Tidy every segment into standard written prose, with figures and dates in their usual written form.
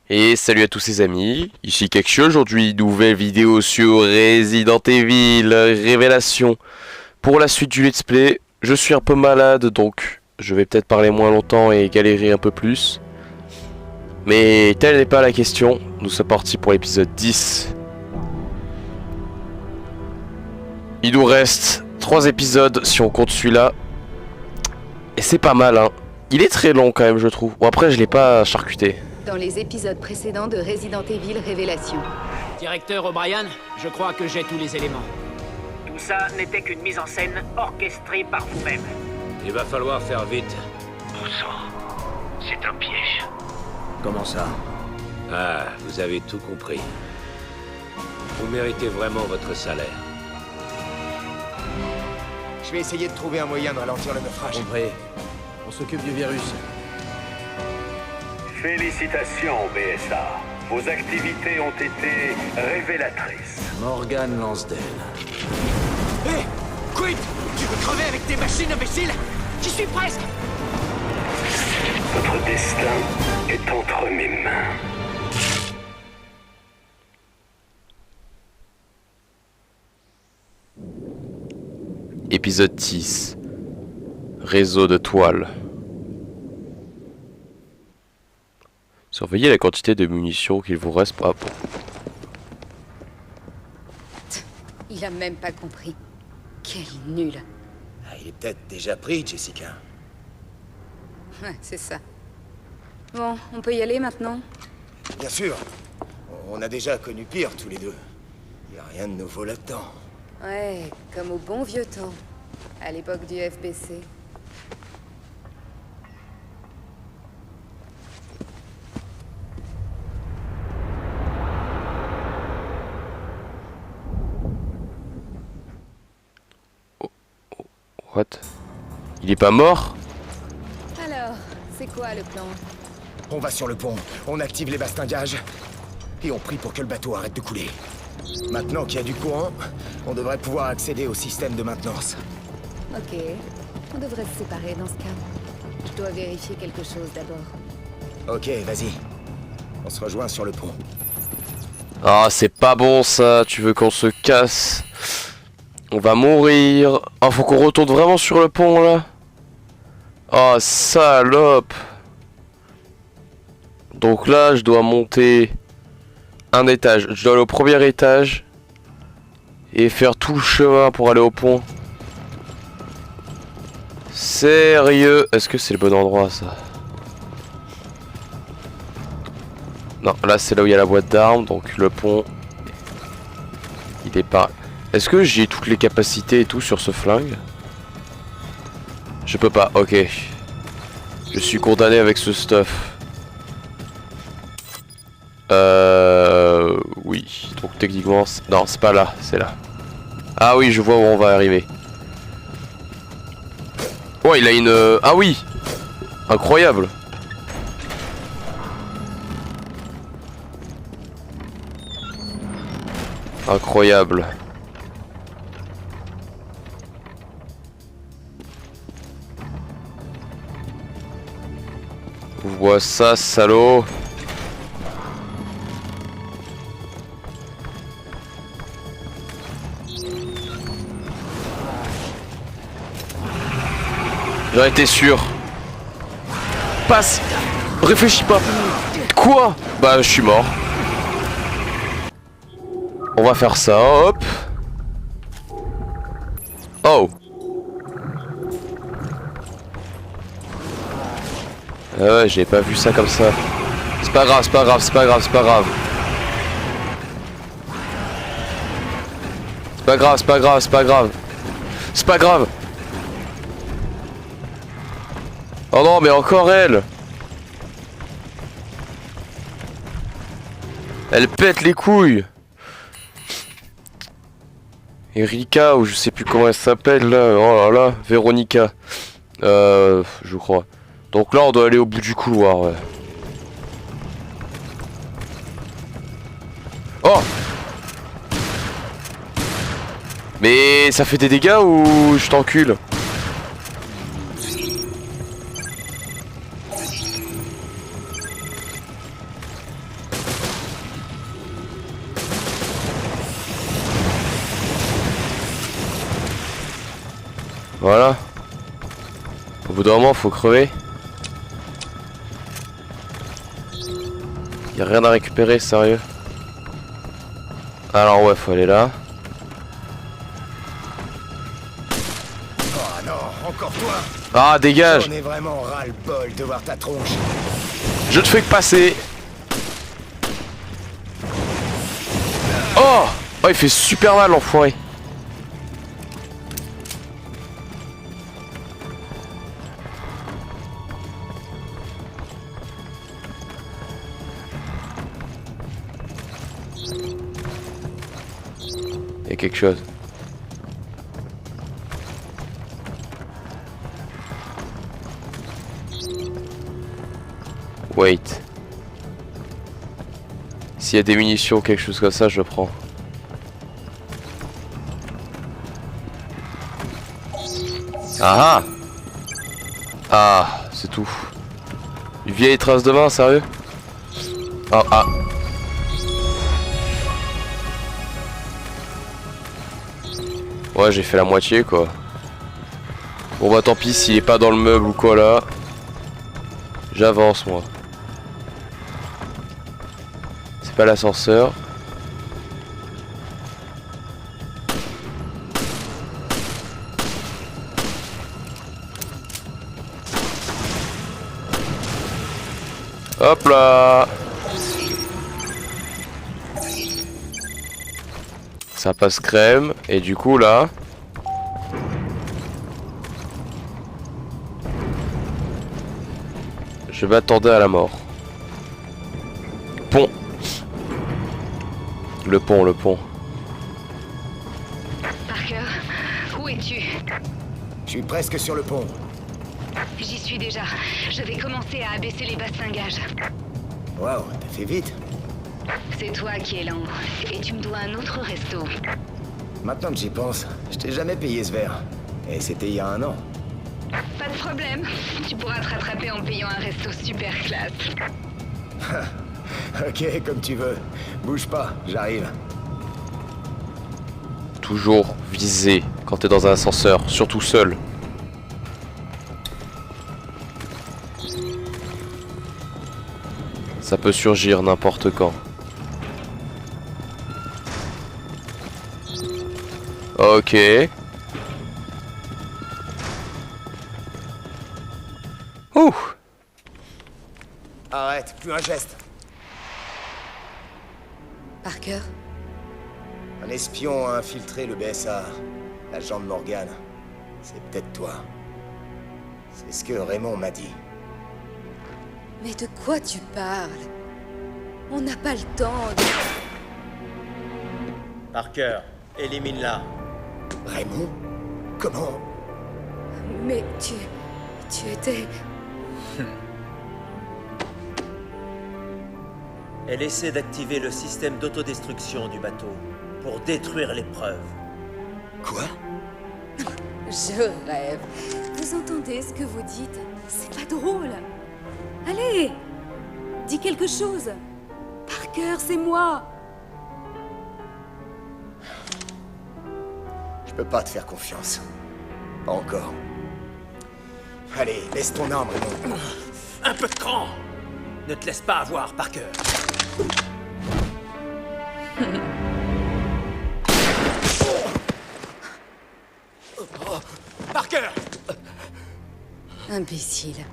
Et salut à tous ces amis, ici Kekshi, aujourd'hui nouvelle vidéo sur Resident Evil Révélation. Pour la suite du let's play, je suis un peu malade donc je vais peut-être parler moins longtemps et galérer un peu plus. Mais telle n'est pas la question, nous sommes partis pour l'épisode 10. Il nous reste 3 épisodes si on compte celui-là. Et c'est pas mal hein, il est très long quand même je trouve. Bon après je l'ai pas charcuté. Dans les épisodes précédents de Resident Evil Révélation. Directeur O'Brien, je crois que j'ai tous les éléments. Tout ça n'était qu'une mise en scène orchestrée par vous-même. Il va falloir faire vite. Bon sang, c'est un piège. Comment ça? Ah, vous avez tout compris. Vous méritez vraiment votre salaire. Je vais essayer de trouver un moyen de ralentir le naufrage. Compris. On s'occupe du virus. Félicitations, BSA. Vos activités ont été révélatrices. Morgan Lansdale. Hé Quid, tu veux crever avec tes machines, imbécile? J'y suis presque. Votre destin est entre mes mains. Épisode 10. Réseau de toile. Surveillez la quantité de munitions qu'il vous reste pas pour... Il a même pas compris. Quel nul. Ah, il est peut-être déjà pris, Jessica. Ouais, c'est ça. Bon, on peut y aller maintenant? Bien sûr. On a déjà connu pire tous les deux. Y a rien de nouveau là-dedans. Ouais, comme au bon vieux temps. À l'époque du FBC. What? Il est pas mort? Alors, c'est quoi le plan? On va sur le pont, on active les bastingages, et on prie pour que le bateau arrête de couler. Maintenant qu'il y a du courant, on devrait pouvoir accéder au système de maintenance. Ok, on devrait se séparer dans ce cas. Je dois vérifier quelque chose d'abord. Ok, vas-y. On se rejoint sur le pont. Ah c'est pas bon ça, tu veux qu'on se casse? On va mourir. Ah faut qu'on retourne vraiment sur le pont là. Ah salope. Donc là je dois monter un étage. Je dois aller au premier étage et faire tout le chemin pour aller au pont. Sérieux? Est-ce que c'est le bon endroit ça? Non, là c'est là où il y a la boîte d'armes, donc le pont il est pas... Est-ce que j'ai toutes les capacités et tout sur ce flingue? Je peux pas, ok. Je suis condamné avec ce stuff. Oui, donc techniquement... Non, c'est pas là, c'est là. Ah oui, je vois où on va arriver. Oh, il a une... Ah oui! Incroyable! Incroyable. Vois ça, salaud. J'en étais sûr. Passe. Réfléchis pas. Quoi? Bah je suis mort. On va faire ça, hop. Oh. Ah ouais, j'ai pas vu ça comme ça. C'est pas grave, c'est pas grave, c'est pas grave, c'est pas grave. C'est pas grave, c'est pas grave, c'est pas grave. C'est pas grave. Oh non, mais encore elle. Elle pète les couilles. Erika, ou je sais plus comment elle s'appelle là. Oh là là, Véronica. Je crois. Donc là on doit aller au bout du couloir, ouais. Oh! Mais ça fait des dégâts ou je t'encule? Voilà. Au bout d'un moment, faut crever. Y a rien à récupérer, sérieux. Alors ouais, faut aller là. Oh non, encore toi. Ah, dégage. J'en ai vraiment ras-le-bol de voir ta tronche. Je te fais que passer. Oh, oh, il fait super mal, l'enfoiré. Il y a quelque chose. Wait. S'il y a des munitions ou quelque chose comme ça, je prends. Ah ah. Ah, c'est tout. Une vieille trace de main, sérieux? Ah ah. Ouais, j'ai fait la moitié quoi. Bon bah tant pis s'il est pas dans le meuble ou quoi là. J'avance moi. C'est pas l'ascenseur. Hop là. Ça passe crème et du coup là je m'attendais à la mort. Pont. Le pont, le pont. Parker, où es-tu? Je suis presque sur le pont. J'y suis déjà. Je vais commencer à abaisser les bastingages. Waouh, t'as fait vite. C'est toi qui es lent. Et tu me dois un autre resto. Maintenant que j'y pense, je t'ai jamais payé ce verre. Et c'était il y a 1 an. Pas de problème. Tu pourras te rattraper en payant un resto super classe. Ok, comme tu veux. Bouge pas, j'arrive. Toujours viser quand t'es dans un ascenseur, surtout seul. Ça peut surgir n'importe quand. Ok. Ouh. Arrête, plus un geste. Parker, Un espion a infiltré le BSA. L'agent de Morgan. C'est peut-être toi. C'est ce que Raymond m'a dit. mais de quoi tu parles? On n'a pas le temps de... Parker, élimine-la. Raymond? Comment? Mais tu étais... Elle essaie d'activer le système d'autodestruction du bateau pour détruire les preuves. Quoi? Je rêve. Vous entendez ce que vous dites? C'est pas drôle. Allez, dis quelque chose. Parker, c'est moi. Je peux pas te faire confiance. Pas encore. Allez, laisse ton arme, Raymond. Un peu de cran! Ne te laisse pas avoir, Parker. Parker! Imbécile.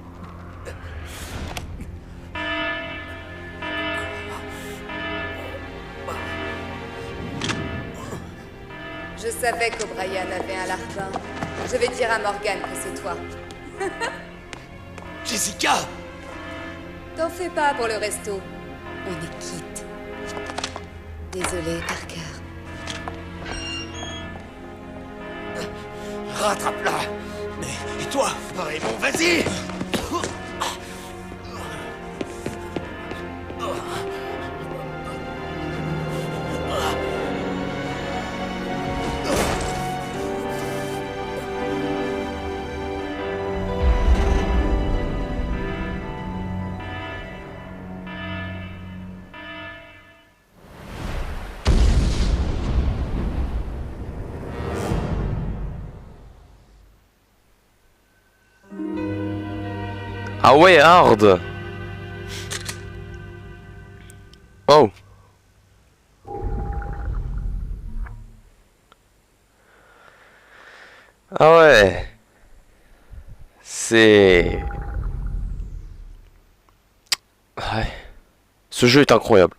Je savais qu'O'Brien avait un larpin. Je vais dire à Morgan que c'est toi. Jessica! T'en fais pas pour le resto. On est quitte. Désolé, Parker. Rattrape-la! Mais et toi? Raymond, vas-y! Ah ouais, hard. Oh. Ah ouais. C'est... Ouais. Ce jeu est incroyable.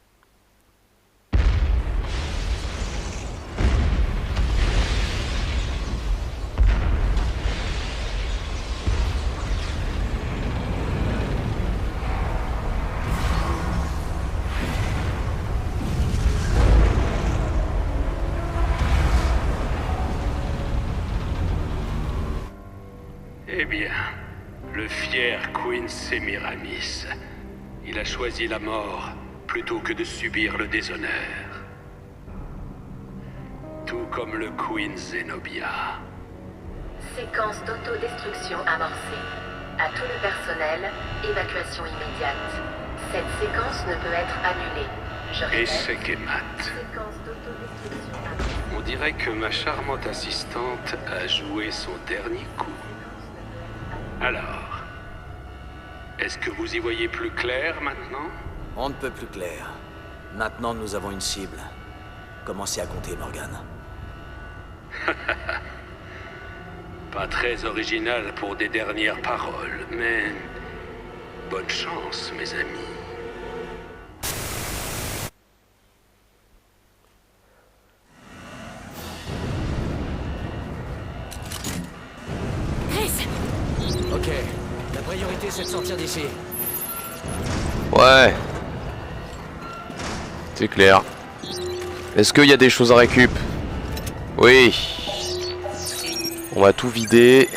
Eh bien, le fier Queen Semiramis, il a choisi la mort plutôt que de subir le déshonneur. Tout comme le Queen Zenobia. Séquence d'autodestruction amorcée. À tout le personnel, évacuation immédiate. Cette séquence ne peut être annulée. Je Et répète, c'est qu'Emat. séquence d'autodestruction amorcée. On dirait que ma charmante assistante a joué son dernier coup. Alors, est-ce que vous y voyez plus clair maintenant? On ne peut plus clair. Maintenant, nous avons une cible. Commencez à compter, Morgan. Pas très original pour des dernières paroles, mais bonne chance, mes amis. Chris! Ok, la priorité c'est de sortir d'ici. Ouais. C'est clair. Est-ce qu'il y a des choses à récup? Oui. On va tout vider.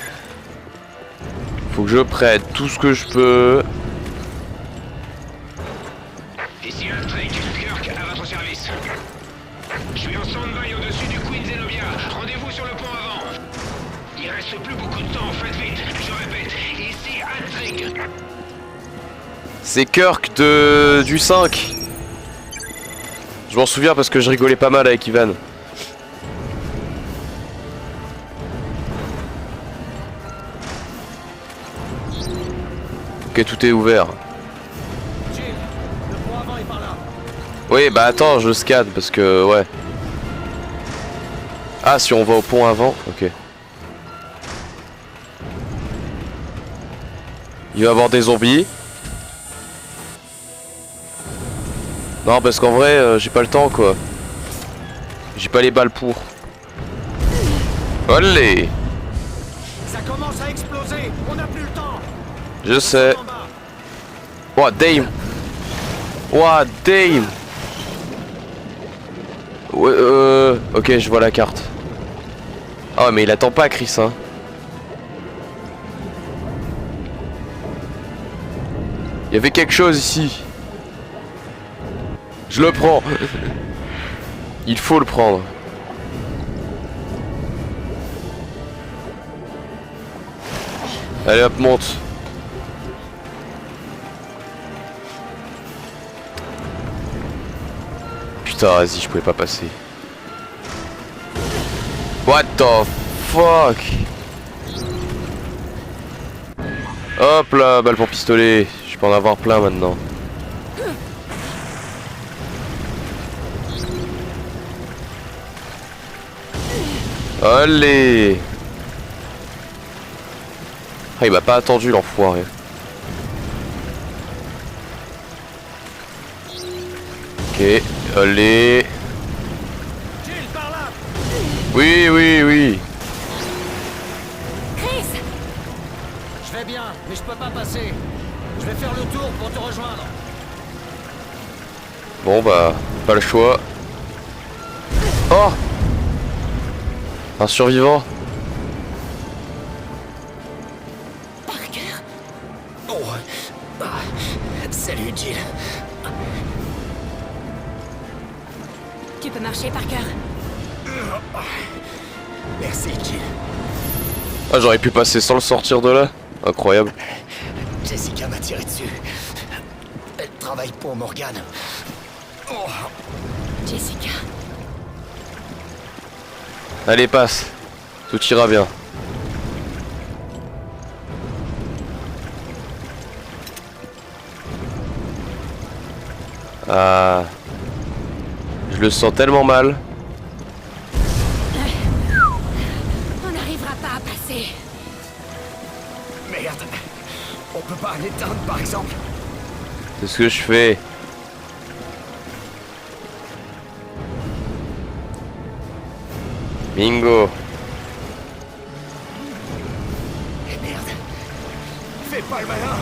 Faut que je prenne tout ce que je peux. Ici Altric, Kirk à votre service. Je suis en stand-by au-dessus du Queen Zenobia. Rendez-vous sur le pont avant. Il reste plus beaucoup de temps, faites vite. Je répète, ici Altric. C'est Kirk du 5. Je m'en souviens parce que je rigolais pas mal avec Ivan. Ok, tout est ouvert. Jill, le pont avant est par là. Oui, bah attends, je scanne parce que ouais. Ah, si on va au pont avant, ok. Il va y avoir des zombies. Non, parce qu'en vrai, j'ai pas le temps quoi. J'ai pas les balles pour. Allez! Ça commence à exploser, on n'a plus le temps. Je sais. En bas. Oh, damn! Oh, damn! Ouais, ok, je vois la carte. Ah, mais il attend pas, Chris, hein. Il y avait quelque chose ici. Je le prends. Il faut le prendre. Allez hop, monte. Putain, vas-y, je pouvais pas passer. What the fuck? Hop là, balle pour pistolet. Je peux en avoir plein maintenant. Allez! Ah, il m'a pas attendu l'enfoiré. Ok, allez. Jill, par là. Oui, oui, oui. Chris! Je vais bien, mais je peux pas passer. Je vais faire le tour pour te rejoindre. Bon bah, pas le choix. Oh! Un survivant. Parker? Oh. Ah. Salut, Jill. Tu peux marcher, Parker? Merci, Jill. Ah, j'aurais pu passer sans le sortir de là. Incroyable. Jessica m'a tiré dessus. Elle travaille pour Morgan. Oh. Jessica. Allez, passe. Tout ira bien. Ah. Je le sens tellement mal. On n'arrivera pas à passer. Merde. On peut pas l'éteindre, par exemple? C'est ce que je fais. Bingo. Eh merde. Fais pas le malin.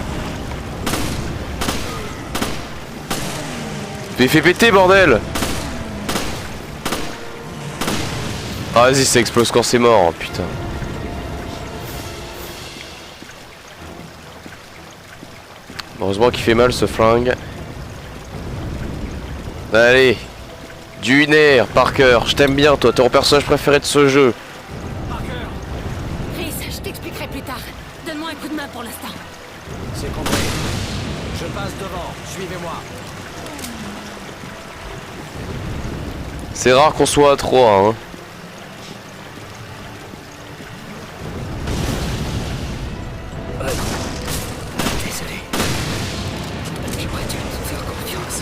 Mais fais péter, bordel! Ah, vas-y, ça explose quand c'est mort, putain. Heureusement qu'il fait mal ce flingue. Allez. Dunaire, Parker, je t'aime bien toi, t'es mon personnage préféré de ce jeu. Chris, je t'expliquerai plus tard. Donne-moi un coup de main pour l'instant. C'est compris. Je passe devant, suivez-moi. C'est rare qu'on soit à 3, hein. Désolé. J'aurais dû te faire confiance.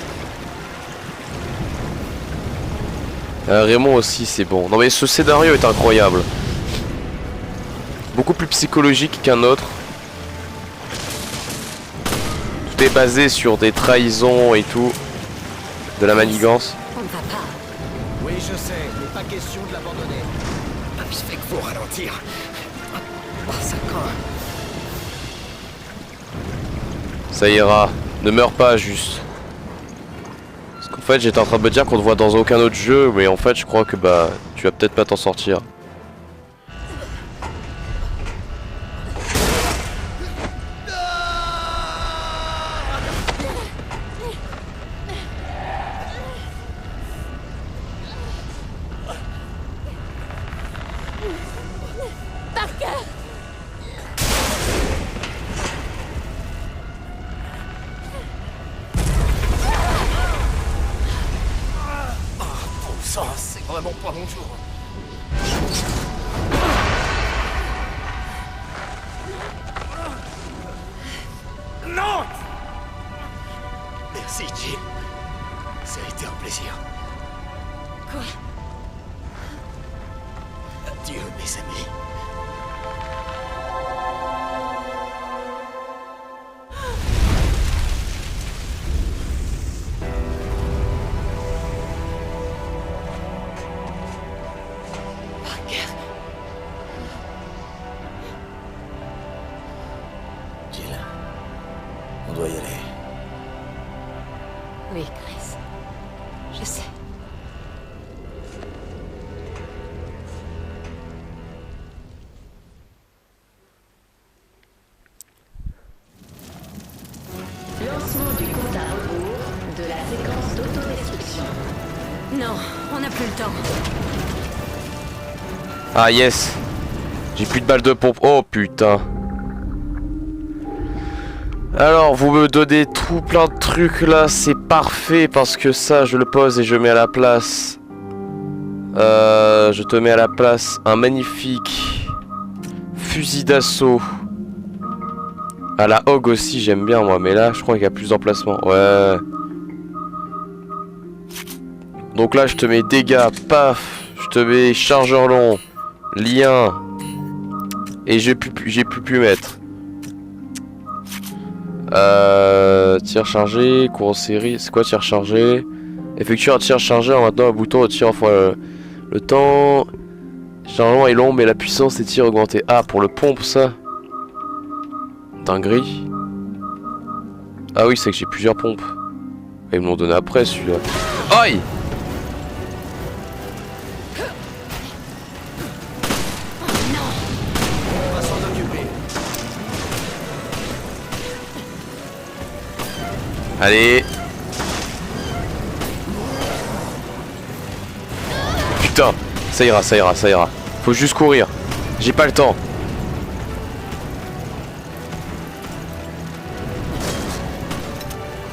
Raymond aussi, c'est bon. Non mais ce scénario est incroyable. Beaucoup plus psychologique qu'un autre. Tout est basé sur des trahisons et tout. De la manigance. On ne va pas. Oui, je sais, mais pas question de l'abandonner. Je fais que faut ralentir. Oh, ça craint. Ça ira. Ne meurs pas, juste. Parce qu'en fait, j'étais en train de me dire qu'on te voit dans aucun autre jeu, mais en fait, je crois que bah, tu vas peut-être pas t'en sortir. C'est vraiment pas mon jour. Non! Merci, Jill. Ça a été un plaisir. Quoi? Adieu, mes amis. Jill, on doit y aller. Oui, Chris. Je sais. Lancement du compte à rebours de la séquence d'autodestruction. Non, on n'a plus le temps. Ah yes. J'ai plus de balles de pompe. Oh putain. Alors vous me donnez tout plein de trucs là. C'est parfait parce que ça je le pose et je mets à la place. Je te mets à la place un magnifique fusil d'assaut. À la Hog aussi j'aime bien moi. Mais là je crois qu'il y a plus d'emplacement. Ouais. Donc là je te mets dégâts. Paf. Je te mets chargeur long. Lien. Et j'ai plus pu mettre. Tir chargé, cours en série. C'est quoi tir chargé? Effectue un tir chargé en maintenant un bouton de tir fois le temps. Chargement est long mais la puissance des tirs augmentée. Ah pour le pompe ça. Dinguerie. Ah oui c'est que j'ai plusieurs pompes. Ils me l'ont donné après celui-là. Aïe. On va s'en occuper. Allez. Putain, ça ira, ça ira, ça ira. Faut juste courir. J'ai pas le temps.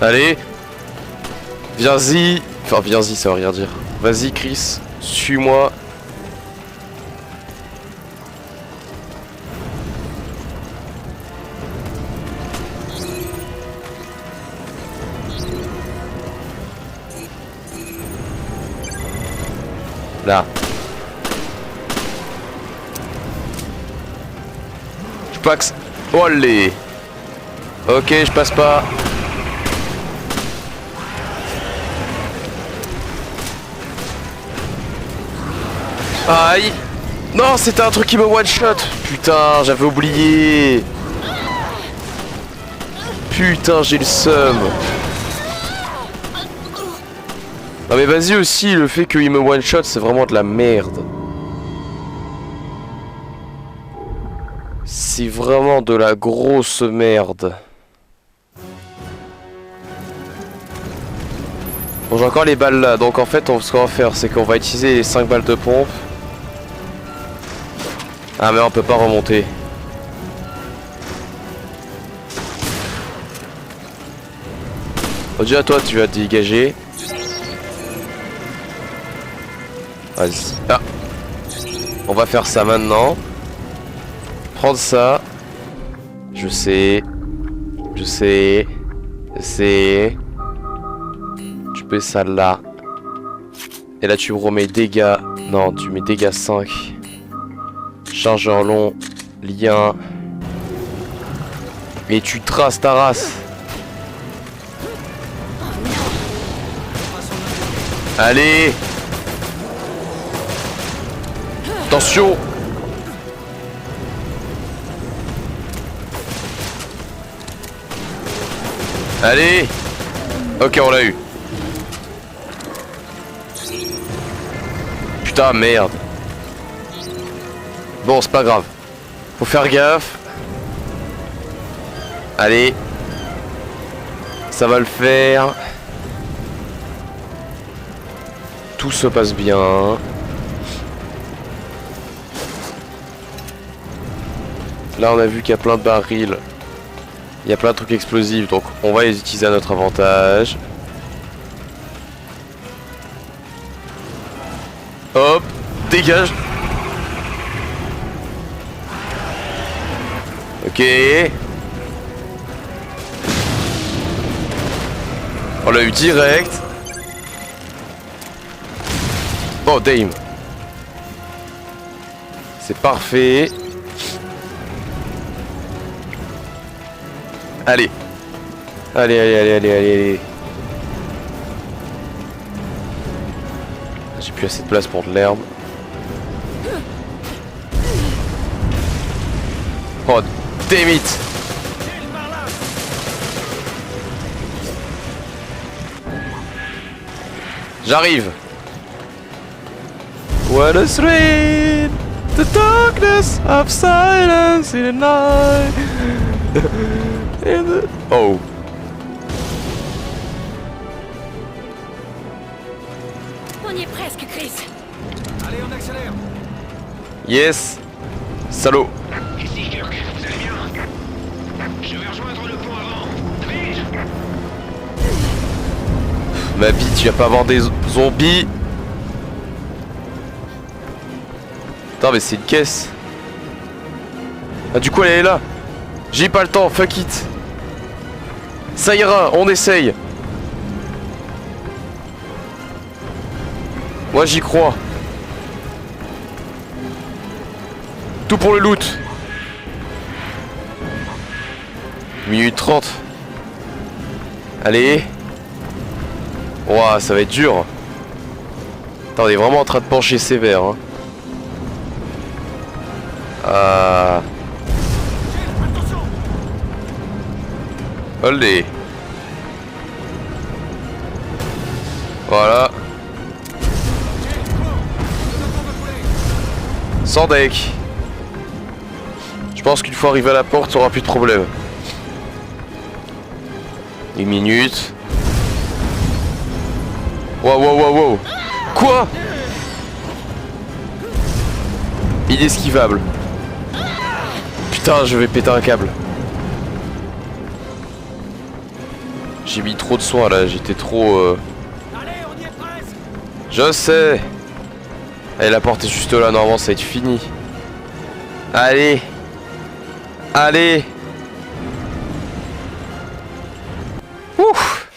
Allez. Viens-y. Enfin, viens-y, ça veut rien dire. Vas-y, Chris. Suis-moi. Là. Je passe. Oh allez. Ok, je passe pas. Aïe. Non, c'était un truc qui me one-shot. Putain, j'avais oublié. Putain, j'ai le seum. Non mais vas-y aussi, le fait qu'il me one-shot, c'est vraiment de la merde. C'est vraiment de la grosse merde. Bon, j'ai encore les balles là, donc en fait, ce qu'on va faire, c'est qu'on va utiliser les 5 balles de pompe. Ah mais on peut pas remonter. Bon, déjà toi tu vas te dégager. Vas-y. Ah. On va faire ça maintenant. Prendre ça. Je sais. Je sais. Je sais. Tu mets ça là. Et là tu remets dégâts. Non, tu mets dégâts 5. Chargeur long, lien. Mais tu traces ta race. Allez. Attention. Allez. Ok, on l'a eu. Putain, merde. Bon, c'est pas grave. Faut faire gaffe. Allez. Ça va le faire. Tout se passe bien. Là, on a vu qu'il y a plein de barils. Il y a plein de trucs explosifs. Donc, on va les utiliser à notre avantage. Hop. Dégage. Ok. On l'a eu direct. Oh damn. C'est parfait. Allez. Allez. J'ai plus assez de place pour de l'herbe. Oh damn it. J'arrive. What a thread, the darkness of silence in the night. Oh. On y est presque, Chris. Allez, on accélère. Yes. Salaud. Ici Kirk, vous allez bien? Je vais rejoindre le pont avant. Vite! Ma bite, tu vas pas avoir des zombies. Attends, mais c'est une caisse. Ah, du coup, elle est là. J'ai pas le temps, fuck it. Ça ira, on essaye. Moi, j'y crois. Tout pour le loot. Minute 30. Allez. Ouah, ça va être dur. Attends, on est vraiment en train de pencher sévère. Hein. Allez. Voilà. Sans deck. Je pense qu'une fois arrivé à la porte, on aura plus de problème. Une minute. Wow. Quoi? Inesquivable. Putain, je vais péter un câble. J'ai mis trop de soins là, j'étais trop... Allez, on y est presque. Je sais. Allez, la porte est juste là, normalement ça va être fini. Allez. Ouf.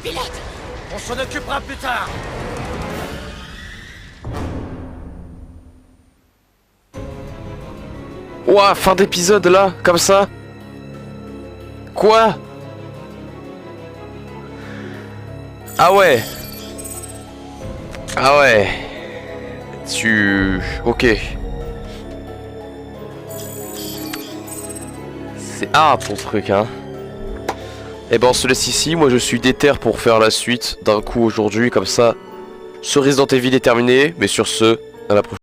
Pilote! On s'en occupera plus tard! Ouah, fin d'épisode là, comme ça. Quoi? Ah ouais. Ah ouais. Ok. C'est hard ton truc, hein. Et ben on se laisse ici, moi je suis déter pour faire la suite d'un coup aujourd'hui, comme ça. Ce Resident Evil est terminé, mais sur ce, à la prochaine.